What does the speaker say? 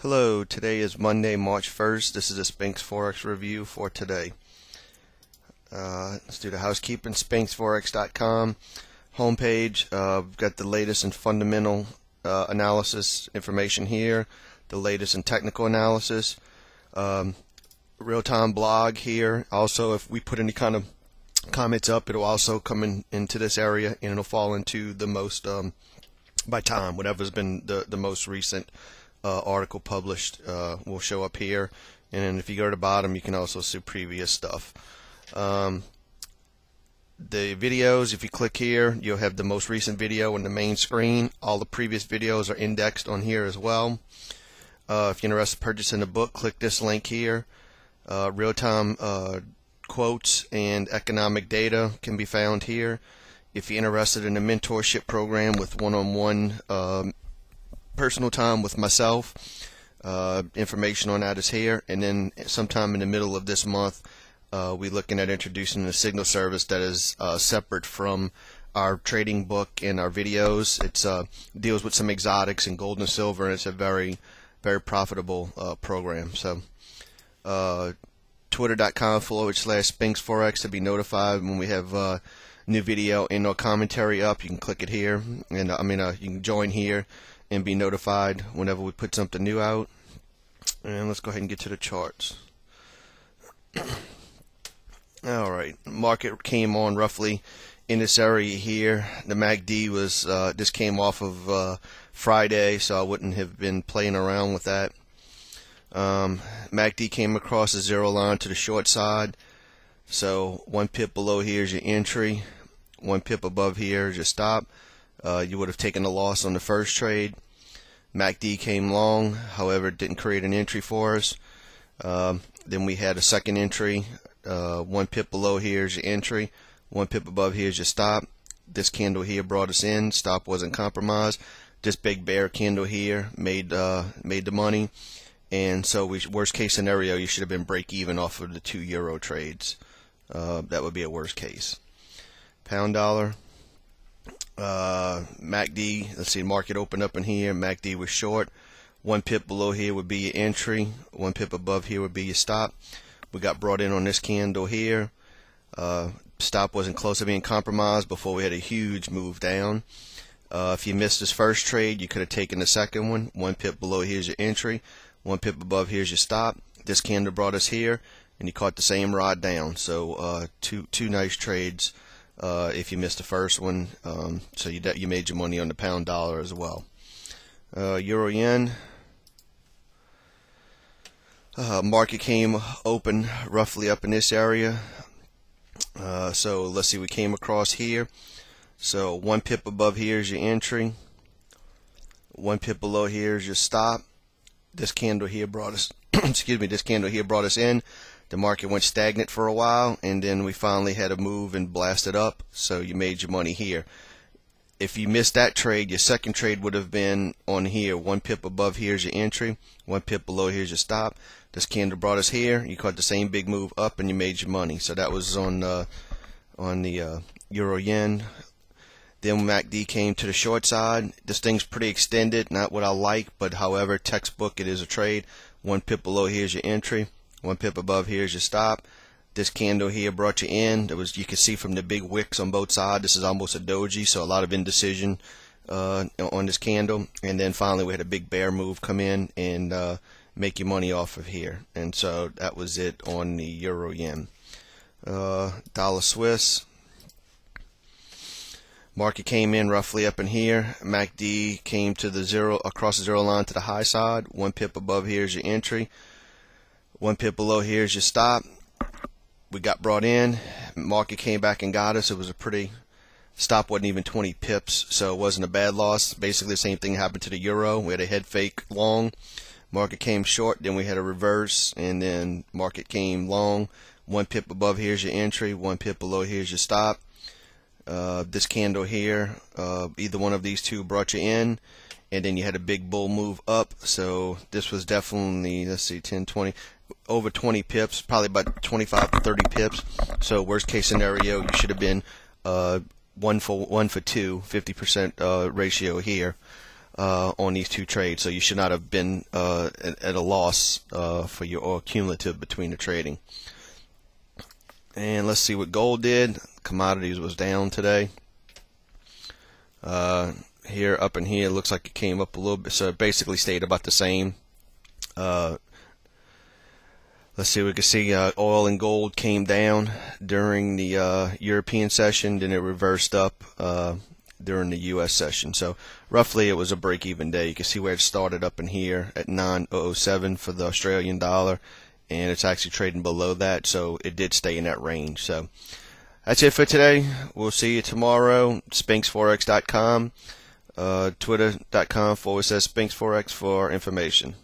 Hello, today is Monday, March 1st. This is a Sphinx Forex review for today. Let's do the housekeeping. SphinxForex.com homepage. We've got the latest and fundamental analysis information here, the latest and technical analysis, real-time blog here. Also, if we put any kind of comments up, it'll also come into this area, and it'll fall into the most by time, whatever's been the most recent article published will show up here. And then if you go to the bottom, you can also see previous stuff. The videos, if you click here, you'll have the most recent video on the main screen. All the previous videos are indexed on here as well. If you're interested in purchasing the book, click this link here. Real-time quotes and economic data can be found here. If you're interested in a mentorship program with one-on-one personal time with myself, information on that is here. And then sometime in the middle of this month, we're looking at introducing a signal service that is separate from our trading book and our videos. It deals with some exotics and gold and silver, and it's a very, very profitable program. So twitter.com/SphinxForex to be notified when we have new video and no commentary up. You can click it here, and you can join here and be notified whenever we put something new out. And let's go ahead and get to the charts. Alright, market came on roughly in this area here. The MACD was this came off of Friday, so I wouldn't have been playing around with that. MACD came across the zero line to the short side, so 1 pip below here is your entry, 1 pip above here is your stop. You would have taken a loss on the first trade. MACD came long, however, it didn't create an entry for us. Then we had a second entry. 1 pip below here is your entry, 1 pip above here is your stop. This candle here brought us in. Stop wasn't compromised. This big bear candle here made the money. And so worst case scenario, you should have been break even off of the 2 euro trades. That would be a worst case. Pound dollar. MACD, let's see, market opened up in here. MACD was short. 1 pip below here would be your entry. 1 pip above here would be your stop. We got brought in on this candle here. Stop wasn't close to being compromised before we had a huge move down. If you missed this first trade, you could have taken the second one. 1 pip below here's your entry. 1 pip above here's your stop. This candle brought us here, and you caught the same rod down. So two nice trades. If you missed the first one, so you made your money on the pound dollar as well. Euro yen. Market came open roughly up in this area. So let's see, we came across here. So 1 pip above here is your entry. 1 pip below here is your stop. This candle here brought us this candle here brought us in. The market went stagnant for a while, and then we finally had a move and blasted up, so you made your money here. If you missed that trade, your second trade would have been on here. 1 pip above here is your entry, 1 pip below here is your stop. This candle brought us here. You caught the same big move up, and you made your money. So that was on the euro yen. Then MACD came to the short side. This thing's pretty extended, not what I like, but however, textbook, it is a trade. 1 pip below here is your entry. 1 pip above here is your stop. This candle here brought you in. You can see from the big wicks on both sides, this is almost a doji, so a lot of indecision on this candle. And then finally we had a big bear move come in and make your money off of here. And so that was it on the euro yen. Dollar Swiss. Market came in roughly up in here. MACD came to the across the zero line to the high side. 1 pip above here is your entry. 1 pip below here is your stop. We got brought in. Market came back and got us. It was a pretty stop, wasn't even 20 pips, so it wasn't a bad loss. Basically the same thing happened to the euro. We had a head fake long. Market came short, then we had a reverse, and then market came long. 1 pip above here is your entry. 1 pip below here is your stop. This candle here, either one of these two brought you in, and then you had a big bull move up. So this was definitely, let's see, 10, 20, over 20 pips, probably about 25 to 30 pips. So worst case scenario, you should have been 1 for 2, 50% ratio here. on these two trades, so you should not have been at a loss for your or cumulative between the trading. And let's see what gold did. Commodities was down today. Here, up in here, it looks like it came up a little bit, so it basically stayed about the same. Let's see, we can see oil and gold came down during the European session, then it reversed up during the U.S. session. So roughly it was a break-even day. You can see where it started up in here at 9.007 for the Australian dollar, and it's actually trading below that, so it did stay in that range. So that's it for today. We'll see you tomorrow. SphinxForex.com, twitter.com/SphinxForex for information.